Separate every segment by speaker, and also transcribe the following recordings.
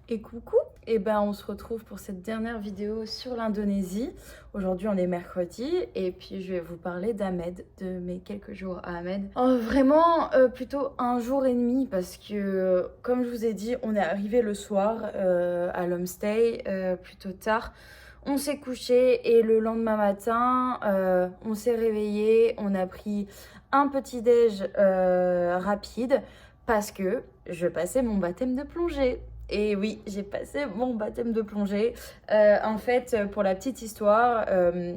Speaker 1: Et coucou, et ben on se retrouve pour cette dernière vidéo sur l'Indonésie. Aujourd'hui on est mercredi et puis je vais vous parler d'Ahmed, de mes quelques jours à Ahmed. Vraiment plutôt un jour et demi parce que comme je vous ai dit on est arrivé le soir à l'homestay plutôt tard. On s'est couché et le lendemain matin on s'est réveillé, on a pris un petit déj rapide parce que je passais mon baptême de plongée. Et oui, j'ai passé mon baptême de plongée. En fait, pour la petite histoire,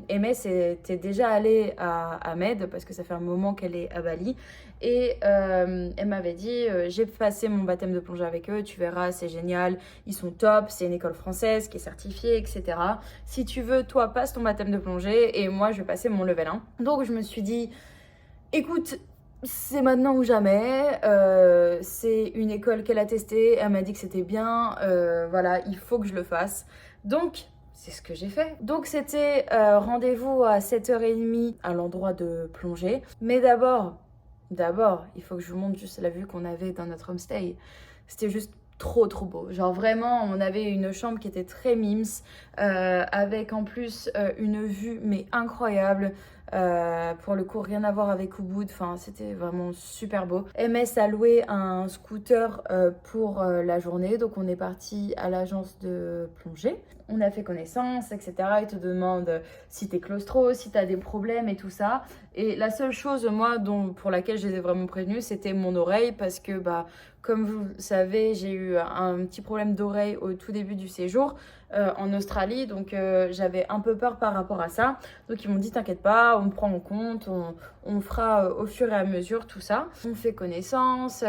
Speaker 1: Aimée était déjà allée à Ahmed parce que ça fait un moment qu'elle est à Bali. Et elle m'avait dit, j'ai passé mon baptême de plongée avec eux, tu verras, c'est génial, ils sont top, c'est une école française qui est certifiée, etc. Si tu veux, toi, passe ton baptême de plongée et moi, je vais passer mon level 1. Donc, je me suis dit, écoute, c'est maintenant ou jamais. C'est une école qu'elle a testée. Elle m'a dit que c'était bien. Voilà, il faut que je le fasse. Donc, c'est ce que j'ai fait. Donc, c'était rendez-vous à 7h30 à l'endroit de plongée. Mais d'abord, il faut que je vous montre juste la vue qu'on avait dans notre homestay. C'était juste trop beau. Genre vraiment, on avait une chambre qui était très mims, avec en plus une vue mais incroyable. Pour le coup, rien à voir avec Ubud, enfin c'était vraiment super beau. MS a loué un scooter pour la journée, donc on est parti à l'agence de plongée. On a fait connaissance, etc. Ils te demandent si t'es claustro, si t'as des problèmes et tout ça. Et la seule chose, moi, pour laquelle je les ai vraiment prévenus, c'était mon oreille, parce que, comme vous le savez, j'ai eu un petit problème d'oreille au tout début du séjour en Australie, donc j'avais un peu peur par rapport à ça. Donc ils m'ont dit, t'inquiète pas, on me prend en compte, on fera au fur et à mesure tout ça. On fait connaissance,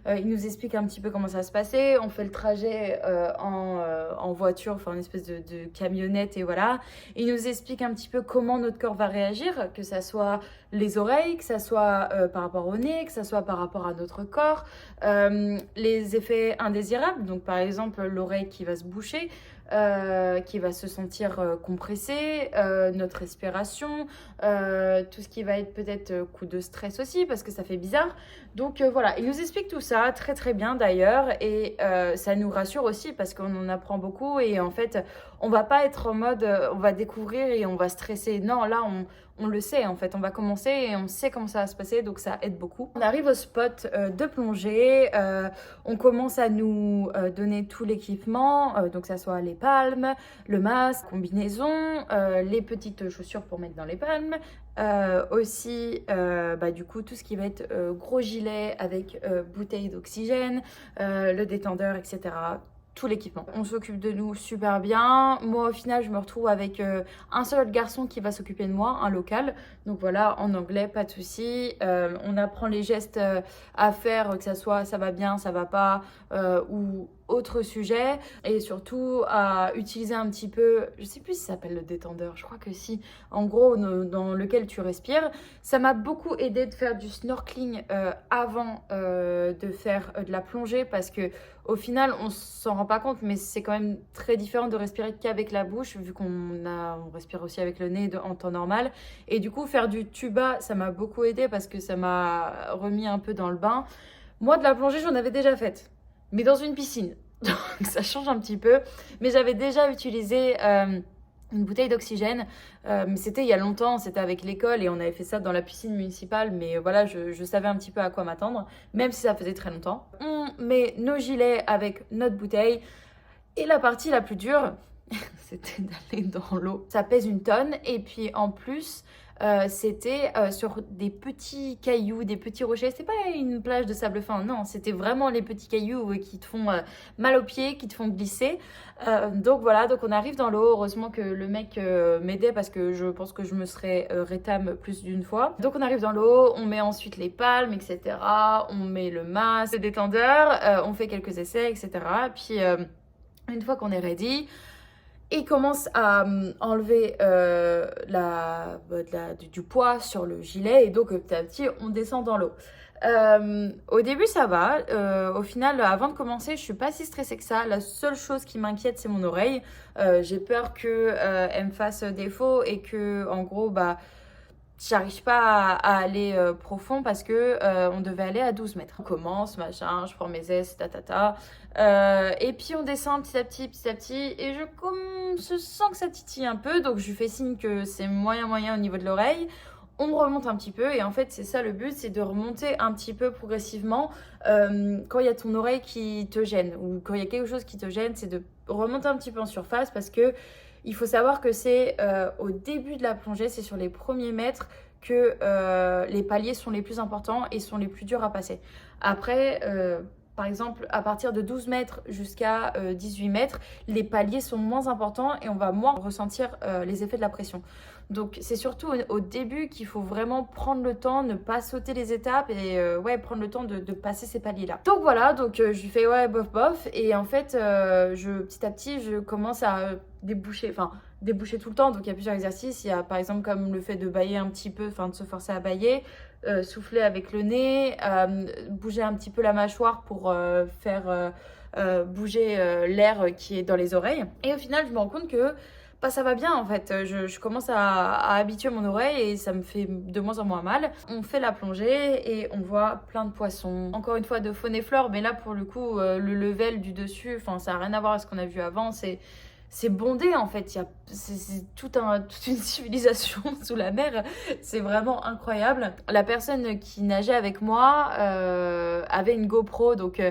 Speaker 1: ils nous expliquent un petit peu comment ça se passait, on fait le trajet en voiture, enfin une espèce de camionnette et voilà. Ils nous expliquent un petit peu comment notre corps va réagir, que ça soit les oreilles, que ça soit par rapport au nez, que ça soit par rapport à notre corps, les effets indésirables, donc par exemple l'oreille qui va se boucher, qui va se sentir compressée, notre respiration, tout ce qui va être peut-être coup de stress aussi parce que ça fait bizarre. Donc voilà, il nous explique tout ça très bien d'ailleurs et ça nous rassure aussi parce qu'on en apprend beaucoup et en fait on va pas être en mode on va découvrir et on va stresser. Non, là on le sait en fait, on va commencer et on sait comment ça va se passer, donc ça aide beaucoup. On arrive au spot de plongée, on commence à nous donner tout l'équipement, donc ça soit les palmes, le masque, combinaison, les petites chaussures pour mettre dans les palmes, aussi du coup tout ce qui va être gros gilet avec bouteille d'oxygène, le détendeur, etc. Tout l'équipement. On s'occupe de nous super bien. Moi, au final, je me retrouve avec un seul autre garçon qui va s'occuper de moi, un local. Donc voilà, en anglais, pas de souci. On apprend les gestes à faire, que ça soit ça va bien, ça va pas, ou autre sujet. Et surtout à utiliser un petit peu, je sais plus si ça s'appelle le détendeur, je crois que si. En gros, dans lequel tu respires. Ça m'a beaucoup aidé de faire du snorkeling avant de faire de la plongée parce que au final, on s'en rend pas compte, mais c'est quand même très différent de respirer qu'avec la bouche, vu on respire aussi avec le nez en temps normal. Et du coup, faire du tuba, ça m'a beaucoup aidé parce que ça m'a remis un peu dans le bain. Moi, de la plongée, j'en avais déjà faite, mais dans une piscine. Donc, ça change un petit peu. Mais j'avais déjà utilisé une bouteille d'oxygène, mais c'était il y a longtemps, c'était avec l'école et on avait fait ça dans la piscine municipale, mais voilà, je savais un petit peu à quoi m'attendre, même si ça faisait très longtemps. On met nos gilets avec notre bouteille et la partie la plus dure, c'était d'aller dans l'eau. Ça pèse une tonne et puis en plus, c'était sur des petits cailloux, des petits rochers. C'était pas une plage de sable fin, non, c'était vraiment les petits cailloux qui te font mal aux pieds, qui te font glisser. Donc voilà, donc on arrive dans l'eau. Heureusement que le mec m'aidait parce que je pense que je me serais rétame plus d'une fois. Donc on arrive dans l'eau, on met ensuite les palmes, etc. On met le masque, le détendeur, on fait quelques essais, etc. Puis une fois qu'on est ready, et commence à enlever du poids sur le gilet et donc petit à petit on descend dans l'eau. Au début ça va, au final avant de commencer je suis pas si stressée que ça. La seule chose qui m'inquiète c'est mon oreille. J'ai peur que elle me fasse défaut et que en gros j'arrive pas à aller profond parce que on devait aller à 12 mètres. On commence, machin, je prends mes aises, et puis on descend petit à petit, et je sens que ça titille un peu, donc je lui fais signe que c'est moyen au niveau de l'oreille. On remonte un petit peu, et en fait c'est ça le but, c'est de remonter un petit peu progressivement quand il y a ton oreille qui te gêne, ou quand il y a quelque chose qui te gêne, c'est de remonter un petit peu en surface, parce que il faut savoir que c'est au début de la plongée, c'est sur les premiers mètres que les paliers sont les plus importants et sont les plus durs à passer. Après, par exemple, à partir de 12 mètres jusqu'à 18 mètres, les paliers sont moins importants et on va moins ressentir les effets de la pression. Donc c'est surtout au début qu'il faut vraiment prendre le temps, ne pas sauter les étapes et prendre le temps de passer ces paliers-là. Donc voilà, je lui fais ouais bof, et en fait petit à petit je commence à déboucher tout le temps. Donc il y a plusieurs exercices, il y a par exemple comme le fait de bâiller un petit peu, de se forcer à bâiller, souffler avec le nez, bouger un petit peu la mâchoire pour faire bouger l'air qui est dans les oreilles. Et au final je me rends compte que ça va bien en fait, je commence à habituer mon oreille et ça me fait de moins en moins mal. On fait la plongée et on voit plein de poissons, encore une fois de faune et flore, mais là pour le coup le level du dessus, ça n'a rien à voir avec ce qu'on a vu avant, c'est bondé en fait, c'est toute une civilisation sous la mer, c'est vraiment incroyable. La personne qui nageait avec moi avait une GoPro, donc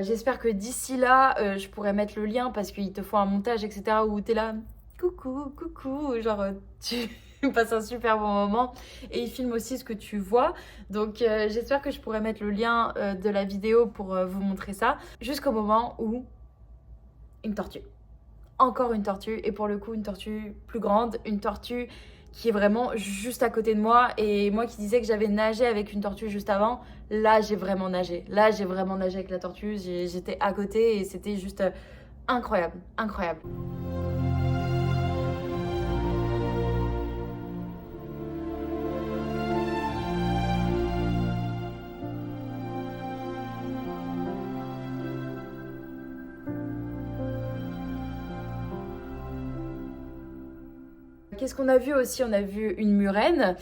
Speaker 1: j'espère que d'ici là, je pourrai mettre le lien parce qu'il te faut un montage, etc. où t'es là, coucou, genre tu passes un super bon moment et il filme aussi ce que tu vois. Donc j'espère que je pourrai mettre le lien de la vidéo pour vous montrer ça. Jusqu'au moment où une tortue. Encore une tortue, et pour le coup une tortue plus grande, une tortue qui est vraiment juste à côté de moi. Et moi qui disais que j'avais nagé avec une tortue juste avant, là j'ai vraiment nagé avec la tortue, j'étais à côté et c'était juste incroyable. Qu'est-ce qu'on a vu aussi? On a vu une murène.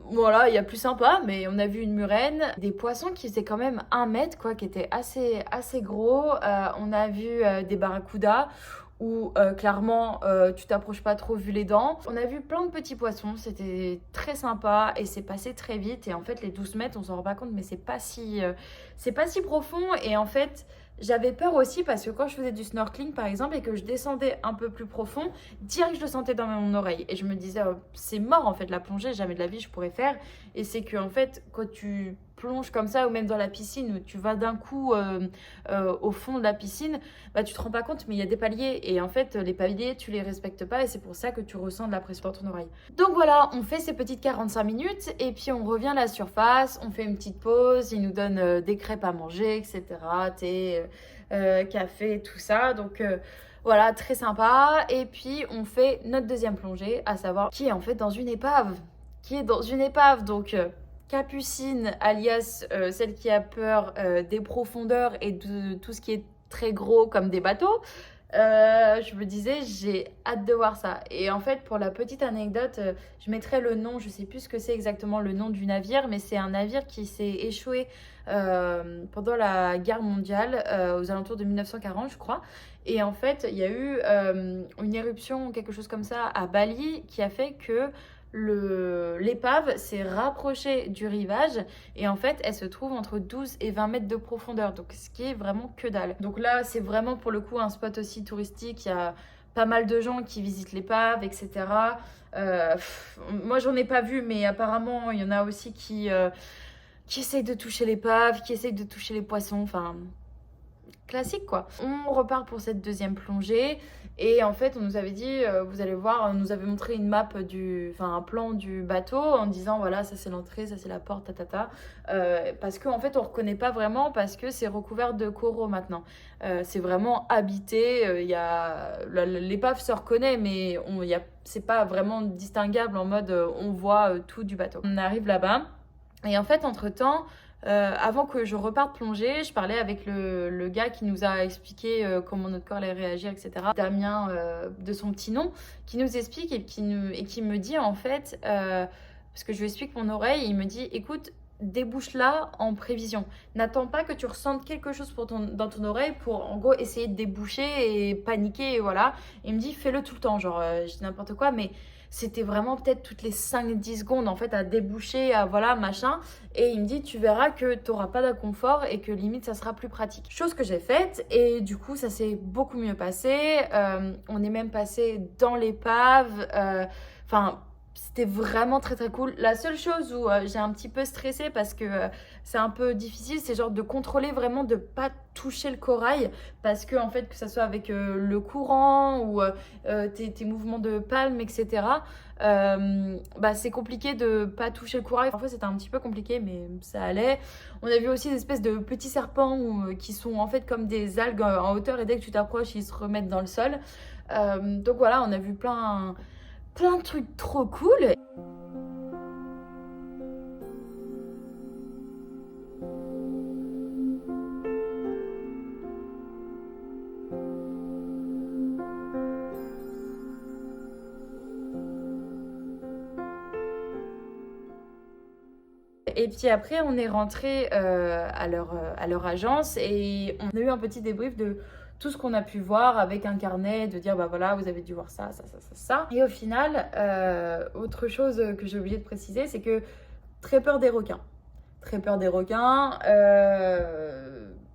Speaker 1: Voilà, il y a plus sympa, mais on a vu une murène, des poissons qui faisaient quand même 1 mètre, quoi, qui étaient assez gros. On a vu des barracudas où clairement tu t'approches pas trop vu les dents. On a vu plein de petits poissons, c'était très sympa et c'est passé très vite. Et en fait, les 12 mètres, on s'en rend pas compte, mais c'est pas si profond. Et en fait, j'avais peur aussi parce que quand je faisais du snorkeling par exemple et que je descendais un peu plus profond, direct je le sentais dans mon oreille et je me disais c'est mort en fait la plongée, jamais de la vie je pourrais faire. Et c'est que en fait quand tu plonges comme ça ou même dans la piscine où tu vas d'un coup au fond de la piscine, tu te rends pas compte mais il y a des paliers et en fait les paliers tu les respectes pas et c'est pour ça que tu ressens de la pression dans ton oreille. Donc voilà, on fait ces petites 45 minutes et puis on revient à la surface, on fait une petite pause, ils nous donnent des crêpes à manger, etc., thé, café, tout ça. Donc voilà, très sympa. Et puis on fait notre deuxième plongée, à savoir qui est en fait dans une épave. Donc Capucine, alias celle qui a peur des profondeurs et de tout ce qui est très gros comme des bateaux. Je me disais, j'ai hâte de voir ça. Et en fait, pour la petite anecdote, je mettrai le nom, je sais plus ce que c'est exactement le nom du navire, mais c'est un navire qui s'est échoué pendant la guerre mondiale, aux alentours de 1940, je crois. Et en fait, il y a eu une éruption, quelque chose comme ça, à Bali, qui a fait que l'épave s'est rapprochée du rivage et en fait elle se trouve entre 12 et 20 mètres de profondeur, donc ce qui est vraiment que dalle. Donc là c'est vraiment pour le coup un spot aussi touristique, il y a pas mal de gens qui visitent l'épave, etc. Moi j'en ai pas vu mais apparemment il y en a aussi qui essayent de toucher l'épave, qui essayent de toucher les poissons, enfin classique quoi. On repart pour cette deuxième plongée et en fait on nous avait dit, vous allez voir, on nous avait montré une map un plan du bateau en disant voilà ça c'est l'entrée, ça c'est la porte, parce qu'en fait on reconnaît pas vraiment parce que c'est recouvert de coraux maintenant. C'est vraiment habité, l'épave se reconnaît mais c'est pas vraiment distinguable en mode on voit tout du bateau. On arrive là-bas et en fait entre temps avant que je reparte plonger, je parlais avec le gars qui nous a expliqué comment notre corps allait réagir, etc. Damien, de son petit nom, qui nous explique et qui me dit en fait, parce que je lui explique mon oreille, il me dit, écoute, débouche-la en prévision. N'attends pas que tu ressentes quelque chose dans ton oreille pour en gros essayer de déboucher et paniquer et voilà. Et il me dit, fais-le tout le temps, genre je dis n'importe quoi, mais c'était vraiment peut-être toutes les 5-10 secondes en fait à déboucher, à voilà machin. Et il me dit, tu verras que tu n'auras pas d'inconfort et que limite ça sera plus pratique. Chose que j'ai faite et du coup ça s'est beaucoup mieux passé. On est même passé dans l'épave. Enfin, c'était vraiment très très cool. La seule chose où j'ai un petit peu stressé parce que c'est un peu difficile, c'est genre de contrôler vraiment de pas toucher le corail parce que en fait que ça soit avec le courant ou tes mouvements de palme, etc. C'est compliqué de pas toucher le corail. Parfois c'était un petit peu compliqué mais ça allait. On a vu aussi des espèces de petits serpents qui sont en fait comme des algues en hauteur et dès que tu t'approches ils se remettent dans le sol. Donc voilà, on a vu plein de trucs trop cool. Et puis après, on est rentré à leur agence et on a eu un petit débrief de tout ce qu'on a pu voir avec un carnet, de dire bah voilà, vous avez dû voir ça. Et au final, autre chose que j'ai oublié de préciser, c'est que très peur des requins. Très peur des requins,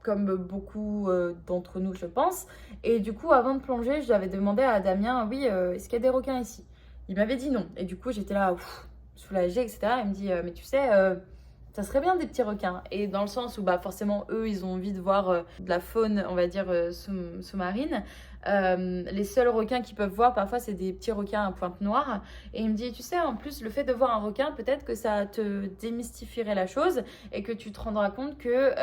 Speaker 1: comme beaucoup d'entre nous, je pense. Et du coup, avant de plonger, je lui avais demandé à Damien, oui, est-ce qu'il y a des requins ici? Il m'avait dit non. Et du coup, j'étais là, soulagée, etc. Il me dit, mais tu sais, ça serait bien des petits requins. Et dans le sens où, bah, forcément, eux, ils ont envie de voir de la faune, on va dire, sous-marine. Les seuls requins qu'ils peuvent voir, parfois, c'est des petits requins à pointe noire. Et il me dit, tu sais, en plus, le fait de voir un requin, peut-être que ça te démystifierait la chose et que tu te rendras compte que,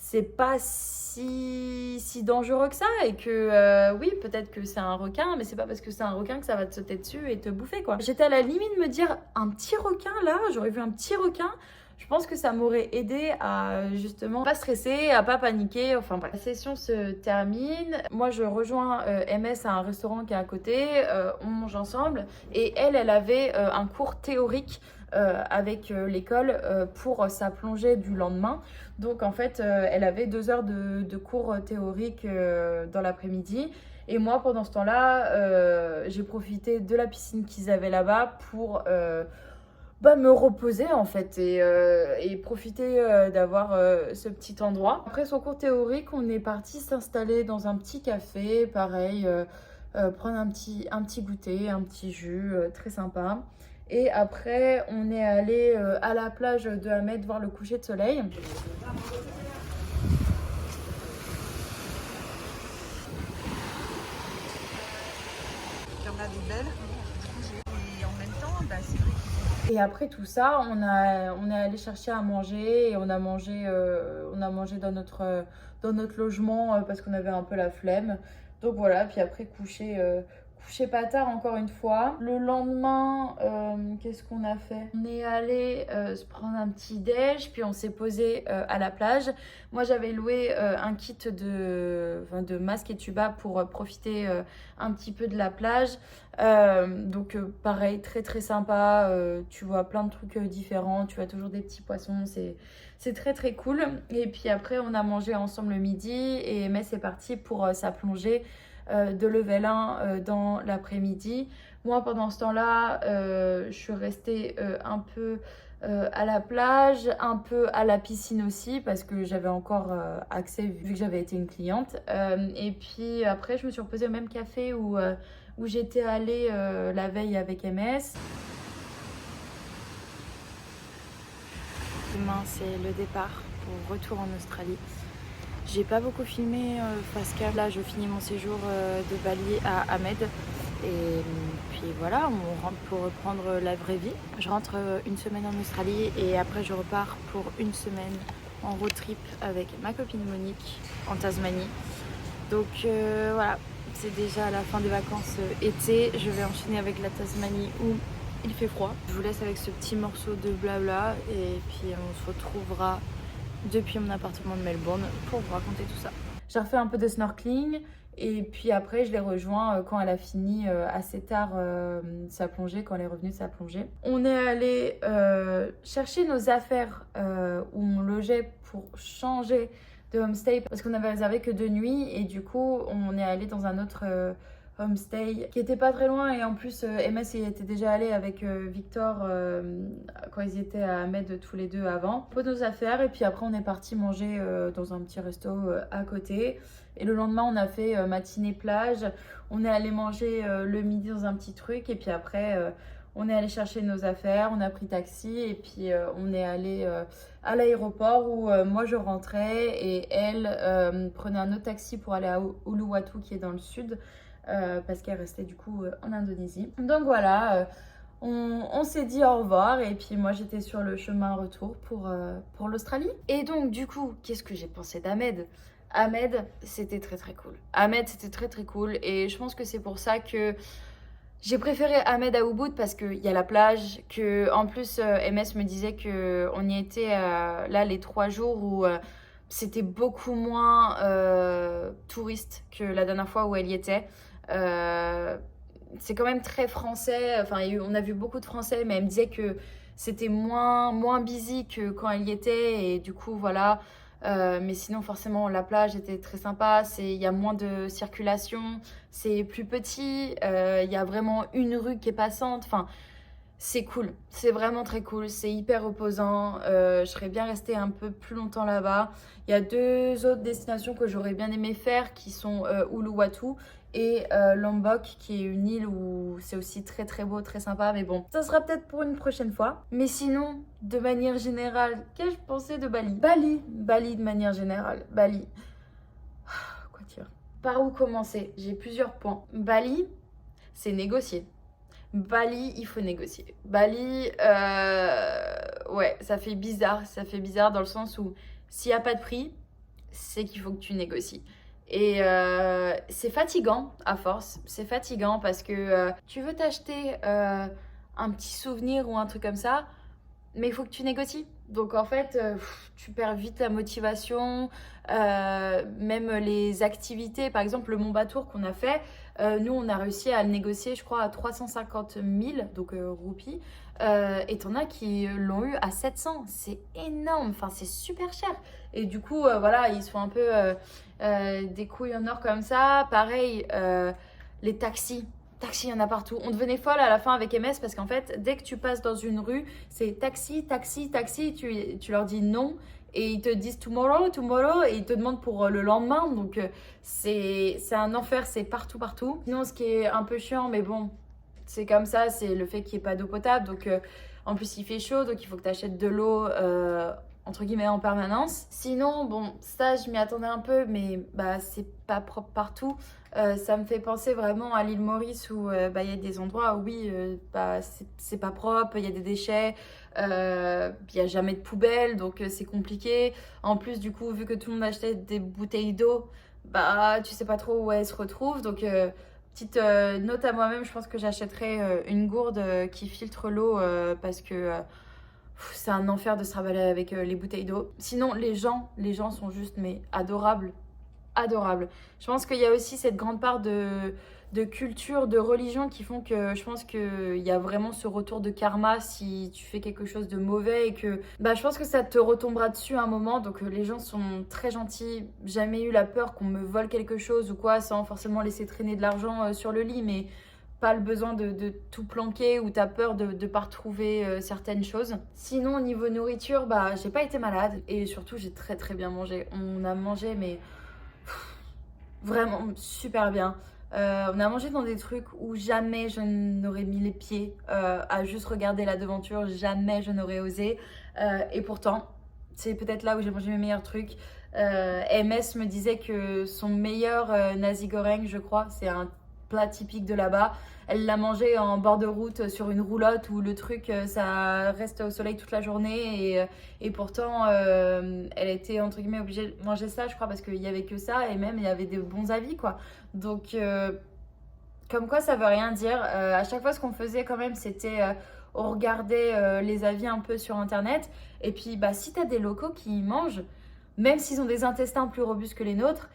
Speaker 1: c'est pas si dangereux que ça et que oui, peut-être que c'est un requin, mais c'est pas parce que c'est un requin que ça va te sauter dessus et te bouffer, quoi. J'étais à la limite de me dire, un petit requin là, j'aurais vu un petit requin, je pense que ça m'aurait aidé à justement pas stresser, à pas paniquer, enfin bref. La session se termine, moi je rejoins MS à un restaurant qui est à côté, on mange ensemble et elle avait un cours théorique avec l'école pour sa plongée du lendemain. Donc en fait, elle avait 2 heures de cours théoriques dans l'après-midi. Et moi, pendant ce temps-là, j'ai profité de la piscine qu'ils avaient là-bas pour me reposer en fait et profiter d'avoir ce petit endroit. Après son cours théorique, on est parti s'installer dans un petit café, pareil, prendre un petit goûter, un petit jus, très sympa. Et après, on est allé à la plage de Ahmed voir le coucher de soleil.
Speaker 2: Et en même temps, c'est vrai.
Speaker 1: Et après tout ça, on est allé chercher à manger et on a mangé dans notre logement parce qu'on avait un peu la flemme. Donc voilà, puis après coucher pas tard encore une fois. Le lendemain, qu'est-ce qu'on a fait? On est allé se prendre un petit déj, puis on s'est posé à la plage. Moi, j'avais loué un kit de masque et tuba pour profiter un petit peu de la plage. Donc pareil, très très sympa. Tu vois plein de trucs différents. Tu vois toujours des petits poissons. C'est très très cool. Et puis après, on a mangé ensemble le midi et Mess est partie pour sa plongée de level 1 dans l'après-midi. Moi, pendant ce temps-là, je suis restée un peu à la plage, un peu à la piscine aussi, parce que j'avais encore accès vu que j'avais été une cliente. Et puis après, je me suis reposée au même café où j'étais allée la veille avec MS. Demain, c'est le départ pour retour en Australie. J'ai pas beaucoup filmé parce que là je finis mon séjour de Bali à Ahmed et puis voilà, on rentre pour reprendre la vraie vie. Je rentre une semaine en Australie et après je repars pour une semaine en road trip avec ma copine Monique en Tasmanie. Donc voilà, c'est déjà la fin des vacances été. Je vais enchaîner avec la Tasmanie où il fait froid. Je vous laisse avec ce petit morceau de blabla et puis on se retrouvera depuis mon appartement de Melbourne pour vous raconter tout ça. J'ai refait un peu de snorkeling et puis après je l'ai rejoint quand elle a fini assez tard sa plongée, quand elle est revenue de sa plongée. On est allé chercher nos affaires où on logeait pour changer de homestay parce qu'on avait réservé que 2 nuits et du coup on est allé dans un autre homestay qui était pas très loin et en plus MS y était déjà allé avec Victor quand ils étaient à Ahmed tous les deux avant. On pose nos affaires et puis après on est parti manger dans un petit resto à côté et le lendemain on a fait matinée plage, on est allé manger le midi dans un petit truc et puis après on est allé chercher nos affaires, on a pris taxi et puis on est allé à l'aéroport où moi je rentrais et elle prenait un autre taxi pour aller à Uluwatu qui est dans le sud parce qu'elle restait du coup en Indonésie. Donc voilà, on s'est dit au revoir et puis moi j'étais sur le chemin retour pour l'Australie. Et donc du coup, qu'est-ce que j'ai pensé d'Ahmed ? Ahmed, c'était très très cool. Ahmed, c'était très très cool et je pense que c'est pour ça que j'ai préféré Ahmed à Ubud parce qu'il y a la plage, que en plus MS me disait qu'on y était là les 3 jours où c'était beaucoup moins touriste que la dernière fois où elle y était. C'est quand même très français, enfin on a vu beaucoup de Français mais elle me disait que c'était moins busy que quand elle y était et du coup voilà. Mais sinon forcément la plage était très sympa, il y a moins de circulation, c'est plus petit, il y a vraiment une rue qui est passante, enfin c'est cool, c'est vraiment très cool, c'est hyper reposant, je serais bien restée un peu plus longtemps là-bas. Il y a 2 autres destinations que j'aurais bien aimé faire qui sont Uluwatu et Lombok qui est une île où c'est aussi très très beau, très sympa, mais bon, ça sera peut-être pour une prochaine fois. Mais sinon, de manière générale, qu'ai-je pensé de Bali ? Bali de manière générale, Bali. Quoi dire ? Par où commencer ? J'ai plusieurs points. Bali, c'est négocier. Bali, il faut négocier. Bali, ouais, ça fait bizarre dans le sens où s'il n'y a pas de prix, c'est qu'il faut que tu négocies. Et c'est fatigant à force, c'est fatigant parce que tu veux t'acheter un petit souvenir ou un truc comme ça, mais il faut que tu négocies. Donc en fait, tu perds vite la motivation, même les activités, par exemple le Mont Batour qu'on a fait, nous on a réussi à le négocier je crois à 350 000, donc roupies, et t'en as qui l'ont eu à 700, c'est énorme, enfin c'est super cher. Et du coup voilà, ils sont un peu des couilles en or comme ça. Pareil, les taxis, il y en a partout. On devenait folle à la fin avec MS parce qu'en fait, dès que tu passes dans une rue, c'est taxi, tu leur dis non et ils te disent tomorrow et ils te demandent pour le lendemain. Donc c'est un enfer, c'est partout. Sinon, ce qui est un peu chiant, mais bon, c'est comme ça, c'est le fait qu'il n'y ait pas d'eau potable. Donc en plus, il fait chaud, donc il faut que tu achètes de l'eau entre guillemets en permanence. Sinon, bon, ça je m'y attendais un peu, mais bah c'est pas propre partout. Ça me fait penser vraiment à l'île Maurice où bah, y a des endroits où oui, bah, c'est pas propre, il y a des déchets, il n'y a jamais de poubelle, donc c'est compliqué. En plus, du coup, vu que tout le monde achetait des bouteilles d'eau, bah tu sais pas trop où elles se retrouvent. Donc, petite note à moi-même, je pense que j'achèterai une gourde qui filtre l'eau parce que c'est un enfer de se travailler avec les bouteilles d'eau. Sinon, les gens sont juste mais adorables. Je pense qu'il y a aussi cette grande part de culture, de religion qui font que je pense qu'il y a vraiment ce retour de karma si tu fais quelque chose de mauvais et que bah, je pense que ça te retombera dessus à un moment. Donc les gens sont très gentils. Jamais eu la peur qu'on me vole quelque chose ou quoi sans forcément laisser traîner de l'argent sur le lit, mais pas le besoin de tout planquer ou t'as peur de ne pas retrouver certaines choses. Sinon, au niveau nourriture, bah j'ai pas été malade et surtout j'ai très très bien mangé. On a mangé mais vraiment super bien. On a mangé dans des trucs où jamais je n'aurais mis les pieds à juste regarder la devanture, jamais je n'aurais osé. Et pourtant, c'est peut-être là où j'ai mangé mes meilleurs trucs. MS me disait que son meilleur nasi goreng, je crois, c'est un plat typique de là-bas. Elle l'a mangé en bord de route sur une roulotte où le truc ça reste au soleil toute la journée et pourtant elle était entre guillemets obligée de manger ça je crois parce qu'il y avait que ça et même il y avait de bons avis quoi. Donc Comme quoi ça veut rien dire. À chaque fois ce qu'on faisait quand même c'était on regardait les avis un peu sur internet et puis bah si t'as des locaux qui y mangent, même s'ils ont des intestins plus robustes que les nôtres,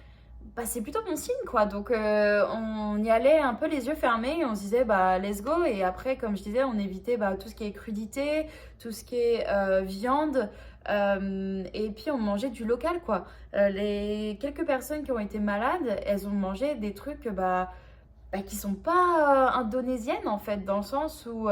Speaker 1: bah c'est plutôt bon signe quoi. Donc on y allait un peu les yeux fermés et on se disait bah let's go, et après comme je disais on évitait bah, tout ce qui est crudité, tout ce qui est viande. Et puis on mangeait du local quoi. Les quelques personnes qui ont été malades, elles ont mangé des trucs qui sont pas indonésiennes en fait, dans le sens où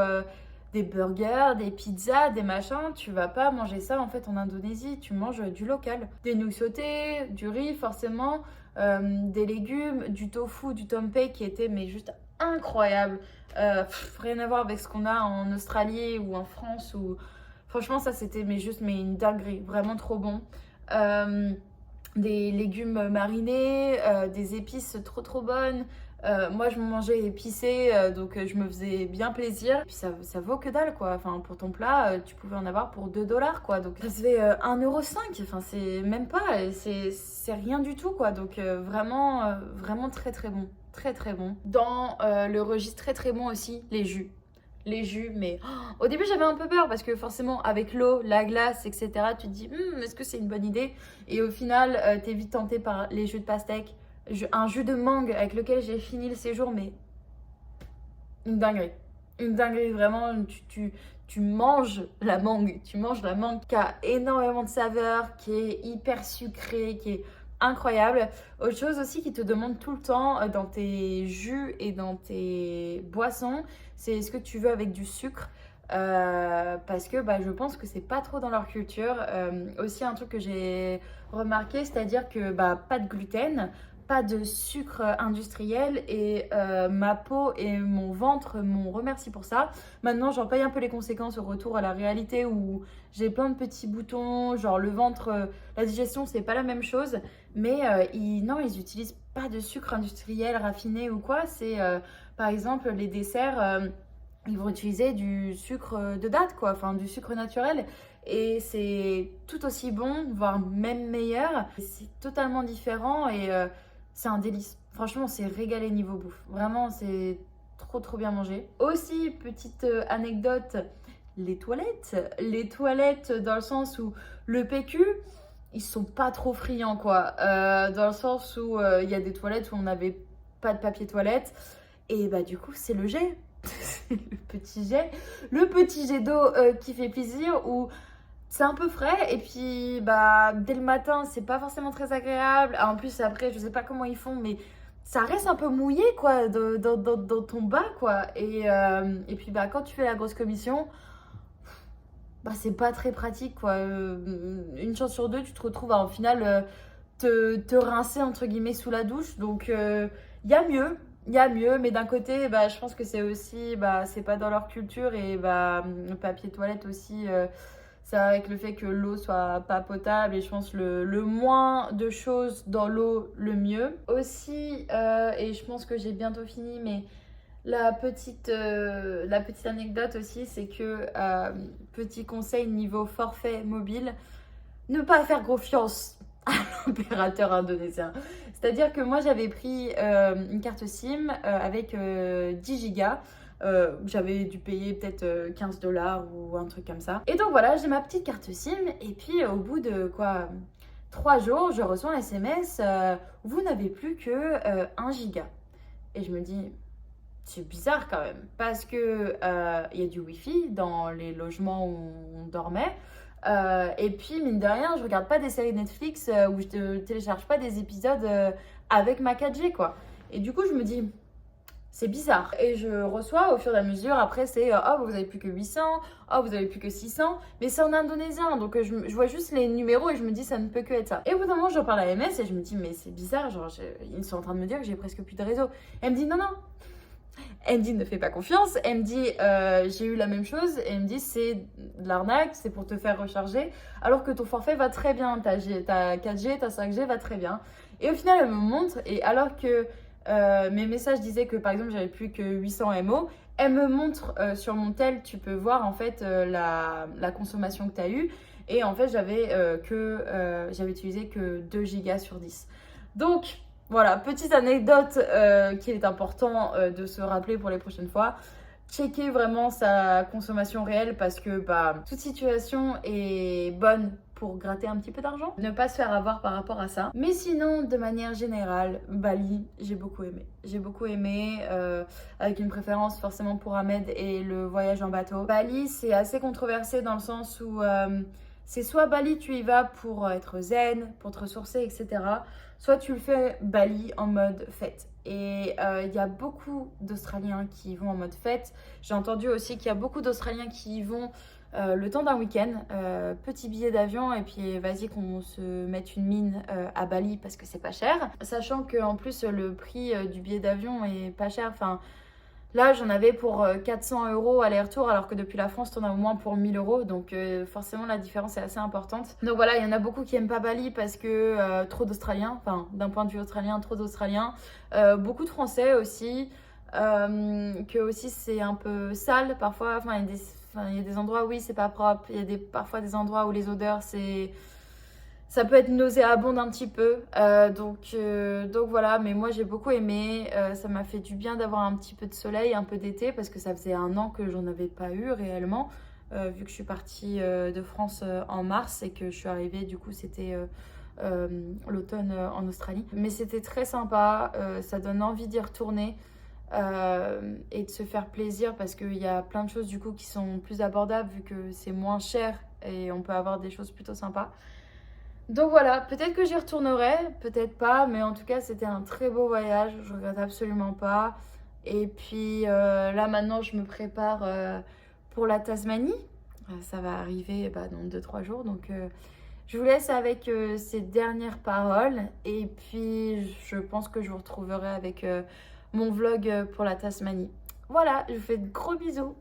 Speaker 1: des burgers, des pizzas, des machins, tu vas pas manger ça en fait en Indonésie, tu manges du local. Des nouilles sautées, du riz forcément, des légumes, du tofu, du tempeh qui était mais juste incroyable. Rien à voir avec ce qu'on a en Australie ou en France, ou franchement ça c'était mais une dinguerie, vraiment trop bon. Des légumes marinés, des épices trop bonnes. Moi je mangeais épicé, donc je me faisais bien plaisir. Et puis ça vaut que dalle quoi. Enfin, pour ton plat, tu pouvais en avoir pour 2 $ quoi. Donc ça se fait 1,5 €. Enfin, c'est même pas, c'est rien du tout quoi. Donc vraiment très bon. Très bon. Dans le registre très bon aussi, les jus. Les jus, mais au début j'avais un peu peur parce que forcément avec l'eau, la glace, etc. tu te dis est-ce que c'est une bonne idée? Et au final t'es vite tenté par les jus de pastèque, un jus de mangue avec lequel j'ai fini le séjour, mais une dinguerie vraiment. Tu manges la mangue, qui a énormément de saveur, qui est hyper sucrée, qui est incroyable. Autre chose aussi qui te demande tout le temps dans tes jus et dans tes boissons, c'est est-ce que tu veux avec du sucre, parce que je pense que c'est pas trop dans leur culture. Aussi un truc que j'ai remarqué, c'est-à-dire que pas de gluten, pas de sucre industriel, et ma peau et mon ventre m'ont remercié pour ça. Maintenant j'en paye un peu les conséquences au retour à la réalité où j'ai plein de petits boutons, genre le ventre, la digestion c'est pas la même chose, mais ils utilisent pas de sucre industriel raffiné ou quoi. C'est par exemple les desserts, ils vont utiliser du sucre de date quoi, enfin du sucre naturel, et c'est tout aussi bon, voire même meilleur. C'est totalement différent et c'est un délice. Franchement, c'est régalé niveau bouffe. Vraiment, c'est trop bien mangé. Aussi, petite anecdote, les toilettes. Les toilettes dans le sens où le PQ, ils sont pas trop friands quoi. Dans le sens où il y a des toilettes où on n'avait pas de papier toilette. Et du coup, c'est le jet. C'est le petit jet. Le petit jet d'eau qui fait plaisir, où c'est un peu frais et puis dès le matin c'est pas forcément très agréable. En plus après je sais pas comment ils font, mais ça reste un peu mouillé quoi dans ton bas quoi. Et puis quand tu fais la grosse commission, c'est pas très pratique quoi. Une chance sur deux tu te retrouves à, au final te rincer entre guillemets sous la douche. Donc il y a mieux, mais d'un côté je pense que c'est aussi c'est pas dans leur culture, et le papier toilette aussi, c'est avec le fait que l'eau soit pas potable, et je pense le moins de choses dans l'eau, le mieux. Aussi, et je pense que j'ai bientôt fini, mais la petite anecdote aussi, c'est que, petit conseil niveau forfait mobile, ne pas faire confiance à l'opérateur indonésien. C'est-à-dire que moi j'avais pris une carte SIM avec 10 gigas. J'avais dû payer peut-être 15 $ ou un truc comme ça. Et donc voilà, j'ai ma petite carte SIM, et puis au bout de 3 jours, je reçois un SMS, vous n'avez plus que 1 giga. Et je me dis, c'est bizarre quand même, parce que il y a du wifi dans les logements où on dormait. Et puis mine de rien, je regarde pas des séries Netflix où je ne télécharge pas des épisodes avec ma 4G quoi. Et du coup je me dis, c'est bizarre. Et je reçois au fur et à mesure, après c'est oh vous avez plus que 800, oh vous avez plus que 600, mais c'est en indonésien, donc je vois juste les numéros et je me dis ça ne peut que être ça. Et au bout d'un moment j'en parle à MS et je me dis mais c'est bizarre, genre ils sont en train de me dire que j'ai presque plus de réseau. Elle me dit non. Elle me dit ne fais pas confiance. Elle me dit j'ai eu la même chose. Et elle me dit c'est de l'arnaque, c'est pour te faire recharger. Alors que ton forfait va très bien. Ta 4G, ta 5G va très bien. Et au final elle me montre. Et alors que mes messages disaient que par exemple j'avais plus que 800 MO, elle me montre sur mon tel, tu peux voir en fait la consommation que tu as eue. Et en fait j'avais utilisé que 2 gigas sur 10. Donc Voilà, petite anecdote qu'il est important de se rappeler pour les prochaines fois. Checker vraiment sa consommation réelle parce que bah, toute situation est bonne pour gratter un petit peu d'argent. Ne pas se faire avoir par rapport à ça. Mais sinon, de manière générale, Bali, j'ai beaucoup aimé. J'ai beaucoup aimé, avec une préférence forcément pour Ahmed et le voyage en bateau. Bali, c'est assez controversé dans le sens où c'est soit Bali, tu y vas pour être zen, pour te ressourcer, etc. Soit tu le fais Bali en mode fête. Et il y a beaucoup d'Australiens qui y vont en mode fête. J'ai entendu aussi qu'il y a beaucoup d'Australiens qui y vont le temps d'un week-end. Petit billet d'avion et puis vas-y qu'on se mette une mine à Bali parce que c'est pas cher. Sachant qu'en plus le prix du billet d'avion est pas cher. Enfin, là, j'en avais pour 400 € aller-retour, alors que depuis la France, t'en as au moins pour 1000 €. Donc, forcément, la différence est assez importante. Donc, voilà, il y en a beaucoup qui aiment pas Bali parce que trop d'Australiens, enfin, d'un point de vue australien, trop d'Australiens. Beaucoup de Français aussi, que aussi c'est un peu sale parfois. Enfin, il y a des endroits, oui, c'est pas propre. Il y a parfois des endroits où les odeurs, ça peut être nauséabond un petit peu, donc voilà, mais moi j'ai beaucoup aimé, ça m'a fait du bien d'avoir un petit peu de soleil, un peu d'été, parce que ça faisait 1 an que j'en avais pas eu réellement, vu que je suis partie de France en mars et que je suis arrivée, du coup c'était l'automne en Australie. Mais c'était très sympa, ça donne envie d'y retourner et de se faire plaisir parce qu'il y a plein de choses du coup qui sont plus abordables vu que c'est moins cher et on peut avoir des choses plutôt sympas. Donc voilà, peut-être que j'y retournerai, peut-être pas, mais en tout cas c'était un très beau voyage, je regrette absolument pas. Et puis là maintenant je me prépare pour la Tasmanie, ça va arriver dans 2-3 jours, donc je vous laisse avec ces dernières paroles et puis je pense que je vous retrouverai avec mon vlog pour la Tasmanie. Voilà, je vous fais de gros bisous.